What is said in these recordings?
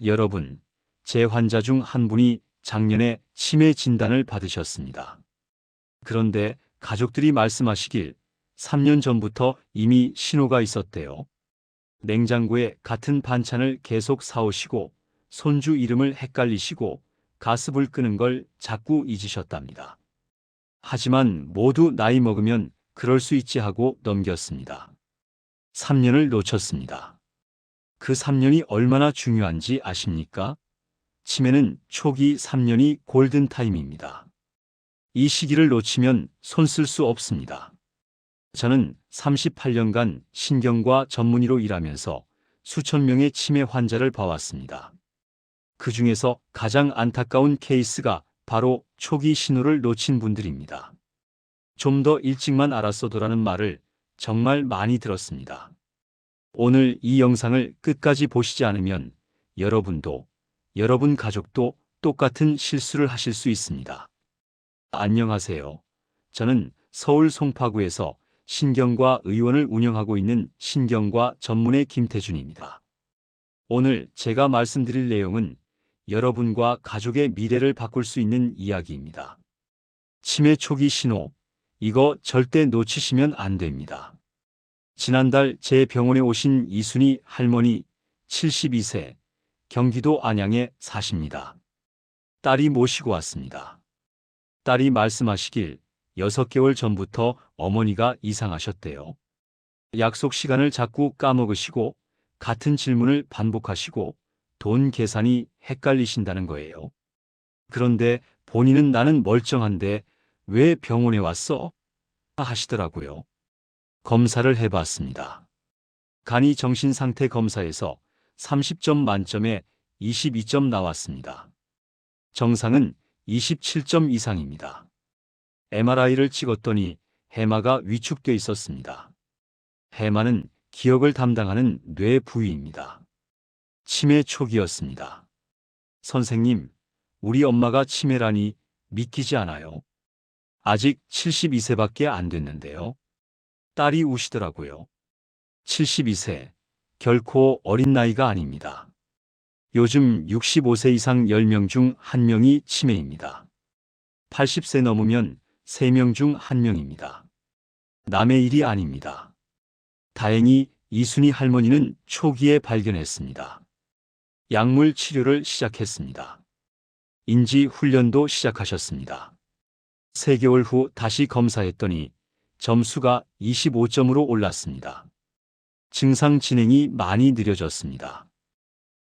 여러분, 제 환자 중 한 분이 작년에 치매 진단을 받으셨습니다. 그런데 가족들이 말씀하시길 3년 전부터 이미 신호가 있었대요. 냉장고에 같은 반찬을 계속 사오시고 손주 이름을 헷갈리시고 가스불 끄는 걸 자꾸 잊으셨답니다. 하지만 모두 나이 먹으면 그럴 수 있지 하고 넘겼습니다. 3년을 놓쳤습니다. 그 3년이 얼마나 중요한지 아십니까? 치매는 초기 3년이 골든타임입니다. 이 시기를 놓치면 손 쓸 수 없습니다. 저는 38년간 신경과 전문의로 일하면서 수천 명의 치매 환자를 봐왔습니다. 그 중에서 가장 안타까운 케이스가 바로 초기 신호를 놓친 분들입니다. 좀 더 일찍만 알았어도라는 말을 정말 많이 들었습니다. 오늘 이 영상을 끝까지 보시지 않으면 여러분도, 여러분 가족도 똑같은 실수를 하실 수 있습니다. 안녕하세요. 저는 서울 송파구에서 신경과 의원을 운영하고 있는 신경과 전문의 김태준입니다. 오늘 제가 말씀드릴 내용은 여러분과 가족의 미래를 바꿀 수 있는 이야기입니다. 치매 초기 신호, 이거 절대 놓치시면 안 됩니다. 지난달 제 병원에 오신 이순희 할머니 72세, 경기도 안양에 사십니다. 딸이 모시고 왔습니다. 딸이 말씀하시길 6개월 전부터 어머니가 이상하셨대요. 약속 시간을 자꾸 까먹으시고 같은 질문을 반복하시고 돈 계산이 헷갈리신다는 거예요. 그런데 본인은 나는 멀쩡한데 왜 병원에 왔어? 하시더라고요. 검사를 해봤습니다. 간이 정신상태 검사에서 30점 만점에 22점 나왔습니다. 정상은 27점 이상입니다. MRI를 찍었더니 해마가 위축돼 있었습니다. 해마는 기억을 담당하는 뇌 부위입니다. 치매 초기였습니다. 선생님, 우리 엄마가 치매라니 믿기지 않아요. 아직 72세밖에 안 됐는데요. 딸이 우시더라고요. 72세, 결코 어린 나이가 아닙니다. 요즘 65세 이상 10명 중 1명이 치매입니다. 80세 넘으면 3명 중 1명입니다. 남의 일이 아닙니다. 다행히 이순희 할머니는 초기에 발견했습니다. 약물 치료를 시작했습니다. 인지 훈련도 시작하셨습니다. 3개월 후 다시 검사했더니 점수가 25점으로 올랐습니다. 증상 진행이 많이 느려졌습니다.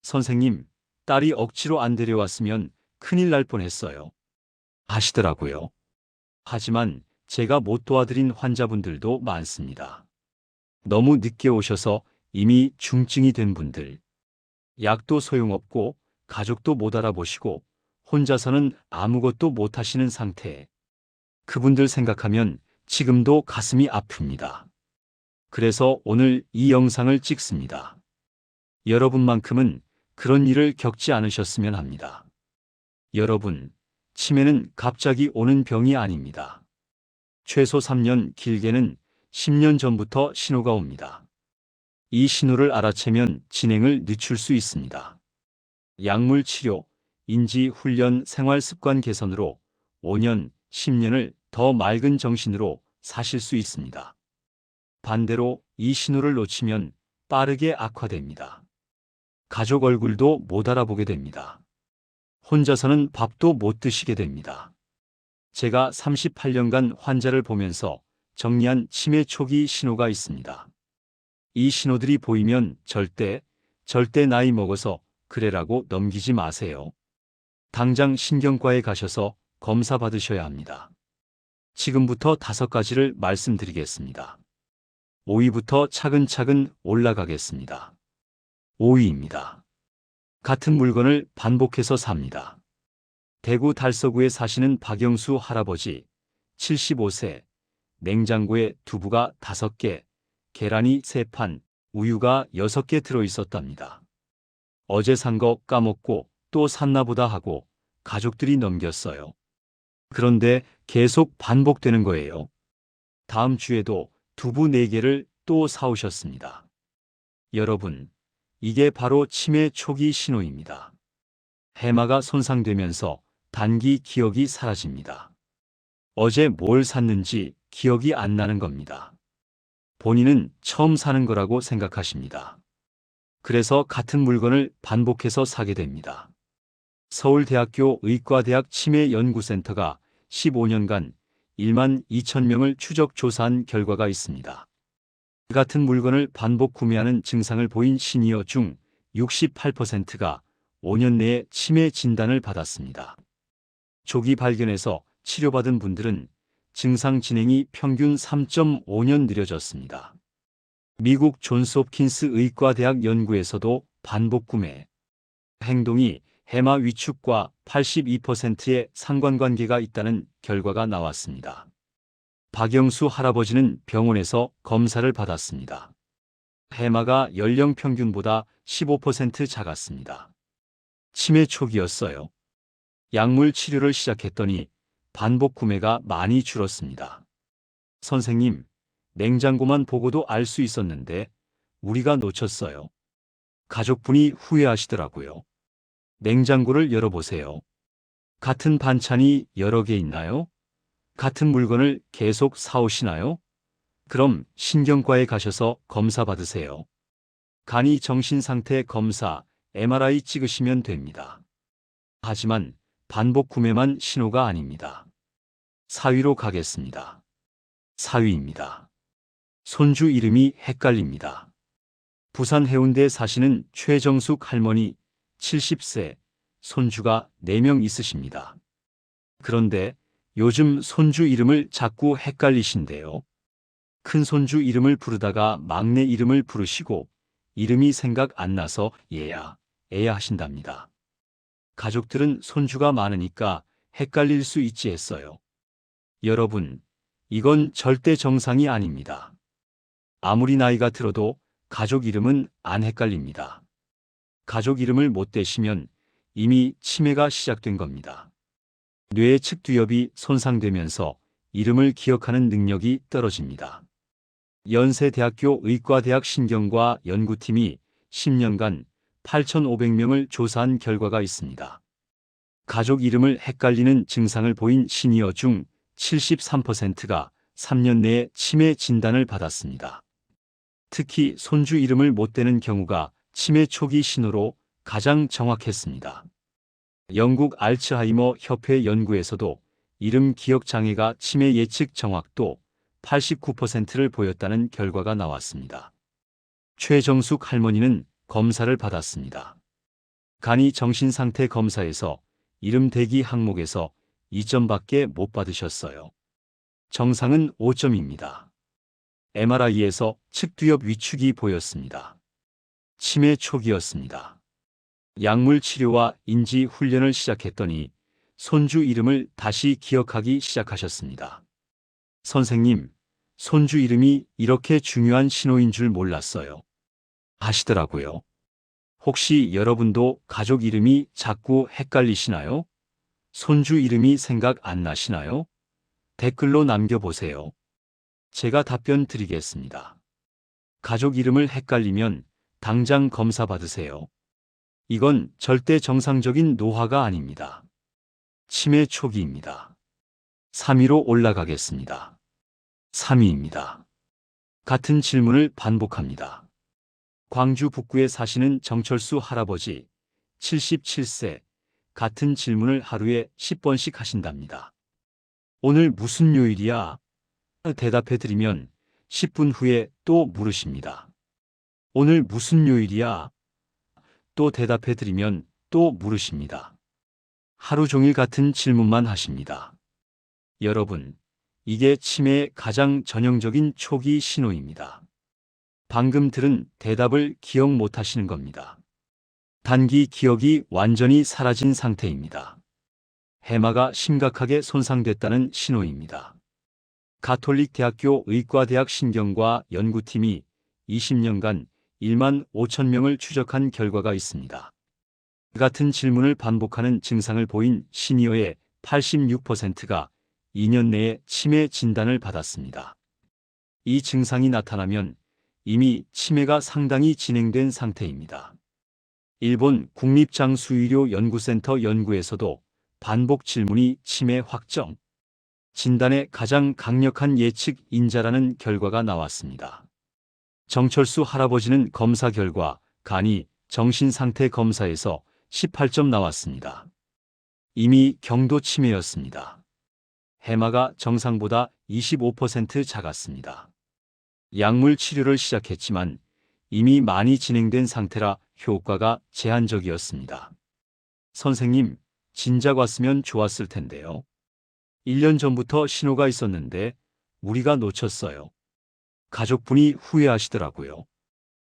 선생님, 딸이 억지로 안 데려왔으면 큰일 날 뻔했어요. 하시더라고요. 하지만 제가 못 도와드린 환자분들도 많습니다. 너무 늦게 오셔서 이미 중증이 된 분들, 약도 소용없고 가족도 못 알아보시고 혼자서는 아무것도 못 하시는 상태. 그분들 생각하면 지금도 가슴이 아픕니다. 그래서 오늘 이 영상을 찍습니다. 여러분만큼은 그런 일을 겪지 않으셨으면 합니다. 여러분, 치매는 갑자기 오는 병이 아닙니다. 최소 3년, 길게는 10년 전부터 신호가 옵니다. 이 신호를 알아채면 진행을 늦출 수 있습니다. 약물 치료, 인지 훈련, 생활 습관 개선으로 5년, 10년을 더 맑은 정신으로 사실 수 있습니다. 반대로 이 신호를 놓치면 빠르게 악화됩니다. 가족 얼굴도 못 알아보게 됩니다. 혼자서는 밥도 못 드시게 됩니다. 제가 38년간 환자를 보면서 정리한 치매 초기 신호가 있습니다. 이 신호들이 보이면 절대 나이 먹어서 그래라고 넘기지 마세요. 당장 신경과에 가셔서 검사 받으셔야 합니다. 지금부터 5가지를 말씀드리겠습니다. 5위부터 차근차근 올라가겠습니다. 5위입니다. 같은 물건을 반복해서 삽니다. 대구 달서구에 사시는 박영수 할아버지, 75세, 냉장고에 두부가 5개, 계란이 3판, 우유가 6개 들어있었답니다. 어제 산 거 까먹고 또 샀나 보다 하고 가족들이 넘겼어요. 그런데 계속 반복되는 거예요. 다음 주에도 두부 4개를 또 사오셨습니다. 여러분, 이게 바로 치매 초기 신호입니다. 해마가 손상되면서 단기 기억이 사라집니다. 어제 뭘 샀는지 기억이 안 나는 겁니다. 본인은 처음 사는 거라고 생각하십니다. 그래서 같은 물건을 반복해서 사게 됩니다. 서울대학교 의과대학 치매연구센터가 15년간 1만 2천 명을 추적 조사한 결과가 있습니다. 같은 물건을 반복 구매하는 증상을 보인 시니어 중 68%가 5년 내에 치매 진단을 받았습니다. 조기 발견해서 치료받은 분들은 증상 진행이 평균 3.5년 느려졌습니다. 미국 존스홉킨스 의과대학 연구에서도 반복 구매 행동이 해마 위축과 82%의 상관관계가 있다는 결과가 나왔습니다. 박영수 할아버지는 병원에서 검사를 받았습니다. 해마가 연령 평균보다 15% 작았습니다. 치매 초기였어요. 약물 치료를 시작했더니 반복 구매가 많이 줄었습니다. 선생님, 냉장고만 보고도 알 수 있었는데 우리가 놓쳤어요. 가족분이 후회하시더라고요. 냉장고를 열어보세요. 같은 반찬이 여러 개 있나요? 같은 물건을 계속 사오시나요? 그럼 신경과에 가셔서 검사 받으세요. 간이 정신상태 검사, MRI 찍으시면 됩니다. 하지만 반복 구매만 신호가 아닙니다. 4위로 가겠습니다. 4위입니다. 손주 이름이 헷갈립니다. 부산 해운대에 사시는 최정숙 할머니 70세, 손주가 4명 있으십니다. 그런데 요즘 손주 이름을 자꾸 헷갈리신대요. 큰 손주 이름을 부르다가 막내 이름을 부르시고 이름이 생각 안 나서 얘야, 애야 하신답니다. 가족들은 손주가 많으니까 헷갈릴 수 있지 했어요. 여러분, 이건 절대 정상이 아닙니다. 아무리 나이가 들어도 가족 이름은 안 헷갈립니다. 가족 이름을 못 대시면 이미 치매가 시작된 겁니다. 뇌의 측두엽이 손상되면서 이름을 기억하는 능력이 떨어집니다. 연세대학교 의과대학 신경과 연구팀이 10년간 8,500명을 조사한 결과가 있습니다. 가족 이름을 헷갈리는 증상을 보인 시니어 중 73%가 3년 내에 치매 진단을 받았습니다. 특히 손주 이름을 못 대는 경우가 치매 초기 신호로 가장 정확했습니다. 영국 알츠하이머 협회 연구에서도 이름 기억 장애가 치매 예측 정확도 89%를 보였다는 결과가 나왔습니다. 최정숙 할머니는 검사를 받았습니다. 간이 정신상태 검사에서 이름 대기 항목에서 2점밖에 못 받으셨어요. 정상은 5점입니다. MRI에서 측두엽 위축이 보였습니다. 치매 초기였습니다. 약물 치료와 인지 훈련을 시작했더니 손주 이름을 다시 기억하기 시작하셨습니다. 선생님, 손주 이름이 이렇게 중요한 신호인 줄 몰랐어요. 하시더라고요. 혹시 여러분도 가족 이름이 자꾸 헷갈리시나요? 손주 이름이 생각 안 나시나요? 댓글로 남겨보세요. 제가 답변 드리겠습니다. 가족 이름을 헷갈리면 당장 검사 받으세요. 이건 절대 정상적인 노화가 아닙니다. 치매 초기입니다. 3위로 올라가겠습니다. 3위입니다. 같은 질문을 반복합니다. 광주 북구에 사시는 정철수 할아버지 77세, 같은 질문을 하루에 10번씩 하신답니다. 오늘 무슨 요일이야? 대답해드리면 10분 후에 또 물으십니다. 오늘 무슨 요일이야? 또 대답해드리면 또 물으십니다. 하루 종일 같은 질문만 하십니다. 여러분, 이게 치매의 가장 전형적인 초기 신호입니다. 방금 들은 대답을 기억 못 하시는 겁니다. 단기 기억이 완전히 사라진 상태입니다. 해마가 심각하게 손상됐다는 신호입니다. 가톨릭 대학교 의과대학 신경과 연구팀이 20년간 1만 5천 명을 추적한 결과가 있습니다. 같은 질문을 반복하는 증상을 보인 시니어의 86%가 2년 내에 치매 진단을 받았습니다. 이 증상이 나타나면 이미 치매가 상당히 진행된 상태입니다. 일본 국립장수의료연구센터 연구에서도 반복 질문이 치매 확정, 진단의 가장 강력한 예측 인자라는 결과가 나왔습니다. 정철수 할아버지는 검사 결과 간이 정신상태 검사에서 18점 나왔습니다. 이미 경도 치매였습니다. 해마가 정상보다 25% 작았습니다. 약물 치료를 시작했지만 이미 많이 진행된 상태라 효과가 제한적이었습니다. 선생님, 진작 왔으면 좋았을 텐데요. 1년 전부터 신호가 있었는데 우리가 놓쳤어요. 가족분이 후회하시더라고요.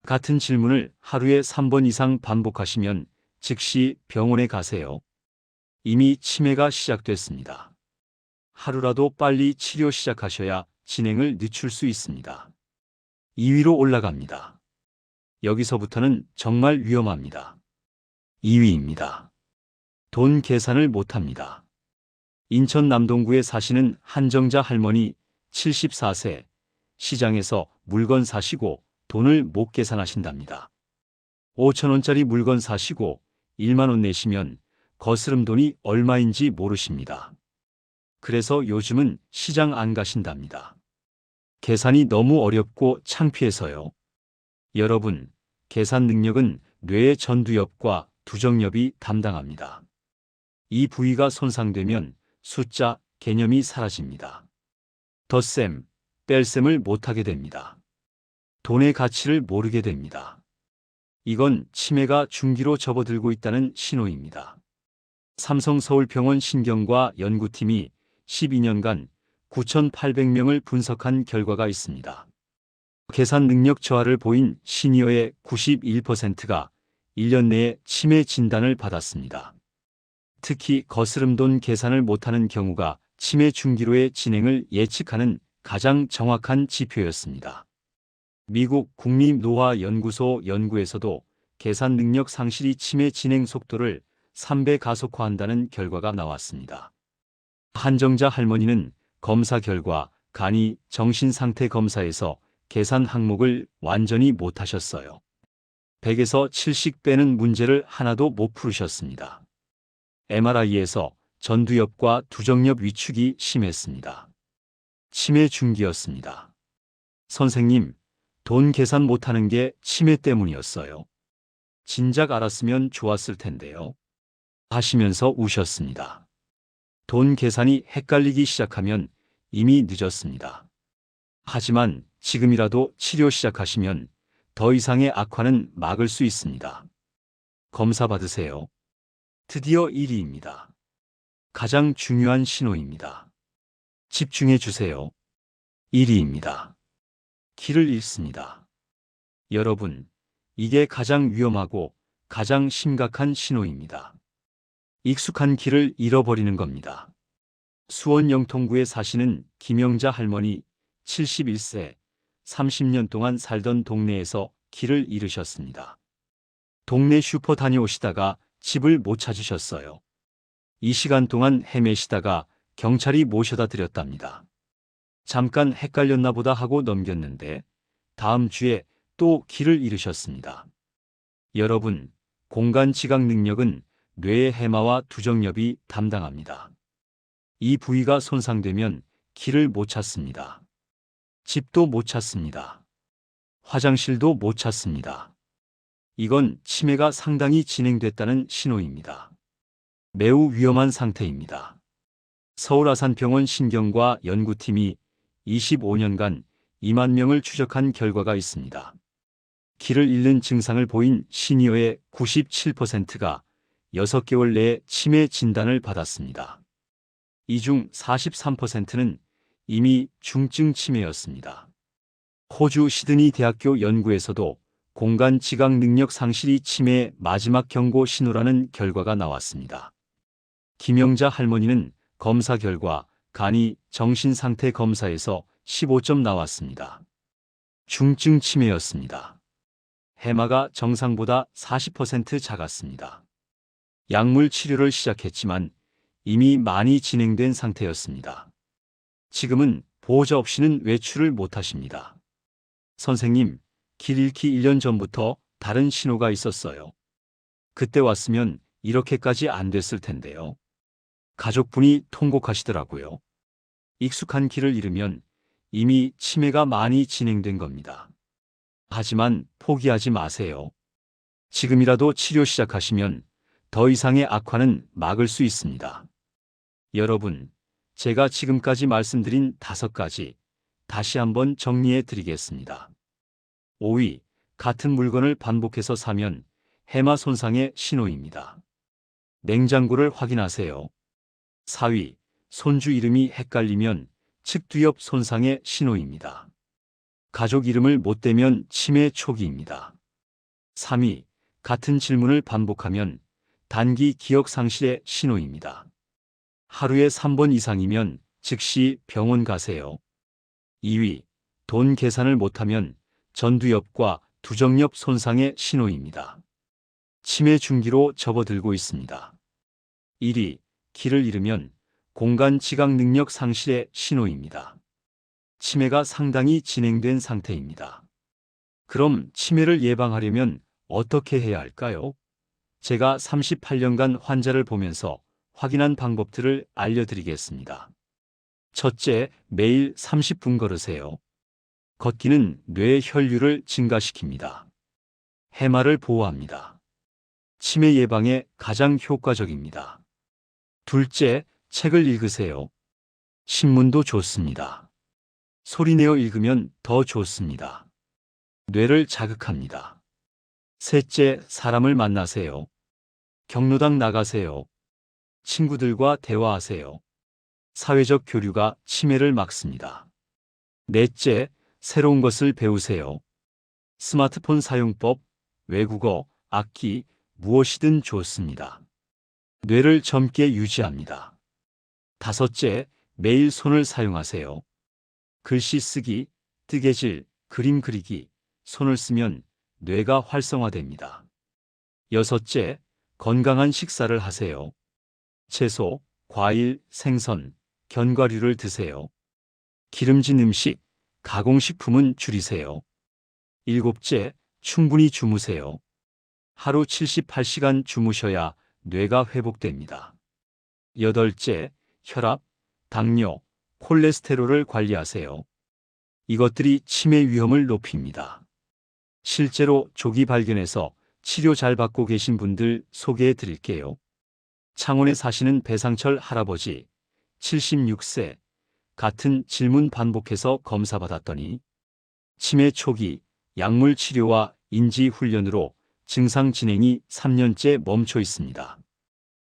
같은 질문을 하루에 3번 이상 반복하시면 즉시 병원에 가세요. 이미 치매가 시작됐습니다. 하루라도 빨리 치료 시작하셔야 진행을 늦출 수 있습니다. 2위로 올라갑니다. 여기서부터는 정말 위험합니다. 2위입니다. 돈 계산을 못합니다. 인천 남동구에 사시는 한정자 할머니 74세, 시장에서 물건 사시고 돈을 못 계산하신답니다. 5,000원짜리 물건 사시고 1만 원 내시면 거스름 돈이 얼마인지 모르십니다. 그래서 요즘은 시장 안 가신답니다. 계산이 너무 어렵고 창피해서요. 여러분, 계산 능력은 뇌의 전두엽과 두정엽이 담당합니다. 이 부위가 손상되면 숫자, 개념이 사라집니다. 덧셈, 뺄셈을 못하게 됩니다. 돈의 가치를 모르게 됩니다. 이건 치매가 중기로 접어들고 있다는 신호입니다. 삼성서울병원 신경과 연구팀이 12년간 9,800명을 분석한 결과가 있습니다. 계산 능력 저하를 보인 시니어의 91%가 1년 내에 치매 진단을 받았습니다. 특히 거스름돈 계산을 못하는 경우가 치매 중기로의 진행을 예측하는 가장 정확한 지표였습니다. 미국 국립노화연구소 연구에서도 계산 능력 상실이 치매 진행 속도를 3배 가속화한다는 결과가 나왔습니다. 한정자 할머니는 검사 결과 간이 정신상태 검사에서 계산 항목을 완전히 못하셨어요. 100에서 70 빼는 문제를 하나도 못 풀으셨습니다. MRI에서 전두엽과 두정엽 위축이 심했습니다. 치매 중기였습니다. 선생님, 돈 계산 못하는 게 치매 때문이었어요. 진작 알았으면 좋았을 텐데요. 하시면서 우셨습니다. 돈 계산이 헷갈리기 시작하면 이미 늦었습니다. 하지만 지금이라도 치료 시작하시면 더 이상의 악화는 막을 수 있습니다. 검사 받으세요. 드디어 1위입니다. 가장 중요한 신호입니다. 집중해 주세요. 1위입니다. 길을 잃습니다. 여러분, 이게 가장 위험하고 가장 심각한 신호입니다. 익숙한 길을 잃어버리는 겁니다. 수원 영통구에 사시는 김영자 할머니 71세, 30년 동안 살던 동네에서 길을 잃으셨습니다. 동네 슈퍼 다녀오시다가 집을 못 찾으셨어요. 이 시간 동안 헤매시다가 경찰이 모셔다 드렸답니다. 잠깐 헷갈렸나 보다 하고 넘겼는데 다음 주에 또 길을 잃으셨습니다. 여러분, 공간 지각 능력은 뇌의 해마와 두정엽이 담당합니다. 이 부위가 손상되면 길을 못 찾습니다. 집도 못 찾습니다. 화장실도 못 찾습니다. 이건 치매가 상당히 진행됐다는 신호입니다. 매우 위험한 상태입니다. 서울 아산병원 신경과 연구팀이 25년간 2만 명을 추적한 결과가 있습니다. 길을 잃는 증상을 보인 시니어의 97%가 6개월 내에 치매 진단을 받았습니다. 이 중 43%는 이미 중증 치매였습니다. 호주 시드니 대학교 연구에서도 공간 지각 능력 상실이 치매의 마지막 경고 신호라는 결과가 나왔습니다. 김영자 할머니는 검사 결과 간이 정신상태 검사에서 15점 나왔습니다. 중증 치매였습니다. 해마가 정상보다 40% 작았습니다. 약물 치료를 시작했지만 이미 많이 진행된 상태였습니다. 지금은 보호자 없이는 외출을 못하십니다. 선생님, 길 잃기 1년 전부터 다른 신호가 있었어요. 그때 왔으면 이렇게까지 안 됐을 텐데요. 가족분이 통곡하시더라고요. 익숙한 길을 잃으면 이미 치매가 많이 진행된 겁니다. 하지만 포기하지 마세요. 지금이라도 치료 시작하시면 더 이상의 악화는 막을 수 있습니다. 여러분, 제가 지금까지 말씀드린 5가지 다시 한번 정리해 드리겠습니다. 5위, 같은 물건을 반복해서 사면 해마 손상의 신호입니다. 냉장고를 확인하세요. 4위, 손주 이름이 헷갈리면 측두엽 손상의 신호입니다. 가족 이름을 못 대면 치매 초기입니다. 3위, 같은 질문을 반복하면 단기 기억 상실의 신호입니다. 하루에 3번 이상이면 즉시 병원 가세요. 2위, 돈 계산을 못하면 전두엽과 두정엽 손상의 신호입니다. 치매 중기로 접어들고 있습니다. 1위, 길을 잃으면 공간 지각 능력 상실의 신호입니다. 치매가 상당히 진행된 상태입니다. 그럼 치매를 예방하려면 어떻게 해야 할까요? 제가 38년간 환자를 보면서 확인한 방법들을 알려드리겠습니다. 첫째, 매일 30분 걸으세요. 걷기는 뇌의 혈류를 증가시킵니다. 해마를 보호합니다. 치매 예방에 가장 효과적입니다. 둘째, 책을 읽으세요. 신문도 좋습니다. 소리내어 읽으면 더 좋습니다. 뇌를 자극합니다. 셋째, 사람을 만나세요. 경로당 나가세요. 친구들과 대화하세요. 사회적 교류가 치매를 막습니다. 넷째, 새로운 것을 배우세요. 스마트폰 사용법, 외국어, 악기, 무엇이든 좋습니다. 뇌를 젊게 유지합니다. 다섯째, 매일 손을 사용하세요. 글씨 쓰기, 뜨개질, 그림 그리기, 손을 쓰면 뇌가 활성화됩니다. 여섯째, 건강한 식사를 하세요. 채소, 과일, 생선, 견과류를 드세요. 기름진 음식, 가공식품은 줄이세요. 일곱째, 충분히 주무세요. 하루 78시간 주무셔야 뇌가 회복됩니다. 여덟째, 혈압, 당뇨, 콜레스테롤을 관리하세요. 이것들이 치매 위험을 높입니다. 실제로 조기 발견해서 치료 잘 받고 계신 분들 소개해 드릴게요. 창원에 사시는 배상철 할아버지, 76세, 같은 질문 반복해서 검사받았더니 치매 초기 약물 치료와 인지 훈련으로 증상 진행이 3년째 멈춰 있습니다.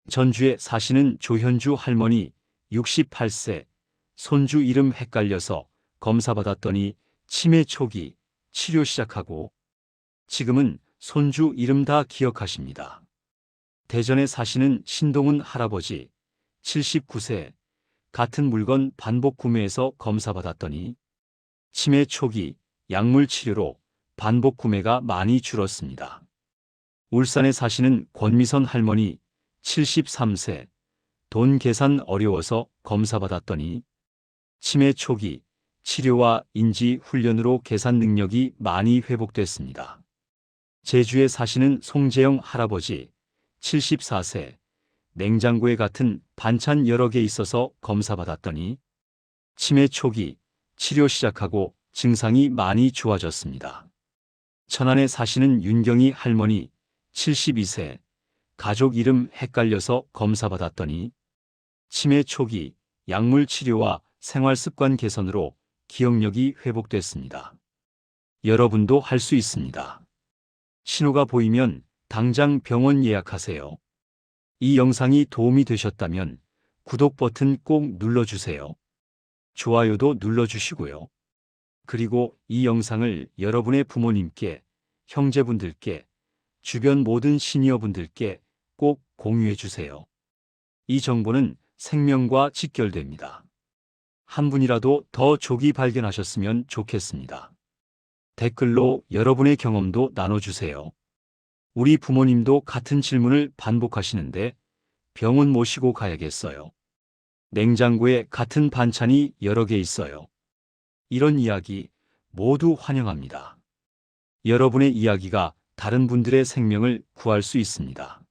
전주에 사시는 조현주 할머니, 68세, 손주 이름 헷갈려서 검사받았더니 치매 초기 치료 시작하고 지금은 손주 이름 다 기억하십니다. 대전에 사시는 신동훈 할아버지, 79세, 같은 물건 반복 구매해서 검사받았더니 치매 초기 약물 치료로 반복 구매가 많이 줄었습니다. 울산에 사시는 권미선 할머니, 73세, 돈 계산 어려워서 검사받았더니 치매 초기 치료와 인지 훈련으로 계산 능력이 많이 회복됐습니다. 제주에 사시는 송재영 할아버지, 74세, 냉장고에 같은 반찬 여러 개 있어서 검사받았더니 치매 초기 치료 시작하고 증상이 많이 좋아졌습니다. 천안에 사시는 윤경희 할머니, 72세, 가족 이름 헷갈려서 검사받았더니 치매 초기 약물 치료와 생활습관 개선으로 기억력이 회복됐습니다. 여러분도 할 수 있습니다. 신호가 보이면 당장 병원 예약하세요. 이 영상이 도움이 되셨다면 구독 버튼 꼭 눌러주세요. 좋아요도 눌러주시고요. 그리고 이 영상을 여러분의 부모님께, 형제분들께, 주변 모든 시니어분들께 꼭 공유해 주세요. 이 정보는 생명과 직결됩니다. 한 분이라도 더 조기 발견하셨으면 좋겠습니다. 댓글로 여러분의 경험도 나눠주세요. 우리 부모님도 같은 질문을 반복하시는데 병원 모시고 가야겠어요. 냉장고에 같은 반찬이 여러 개 있어요. 이런 이야기 모두 환영합니다. 여러분의 이야기가 다른 분들의 생명을 구할 수 있습니다.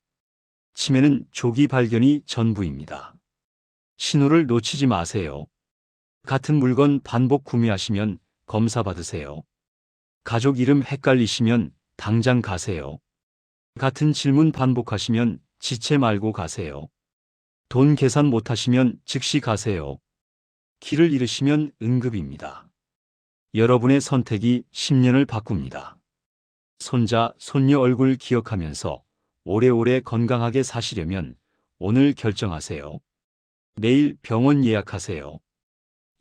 치매는 조기 발견이 전부입니다. 신호를 놓치지 마세요. 같은 물건 반복 구매하시면 검사 받으세요. 가족 이름 헷갈리시면 당장 가세요. 같은 질문 반복하시면 지체 말고 가세요. 돈 계산 못하시면 즉시 가세요. 길을 잃으시면 응급입니다. 여러분의 선택이 10년을 바꿉니다. 손자, 손녀 얼굴 기억하면서 오래오래 건강하게 사시려면 오늘 결정하세요. 내일 병원 예약하세요.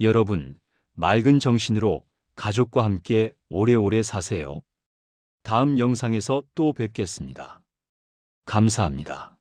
여러분, 맑은 정신으로 가족과 함께 오래오래 사세요. 다음 영상에서 또 뵙겠습니다. 감사합니다.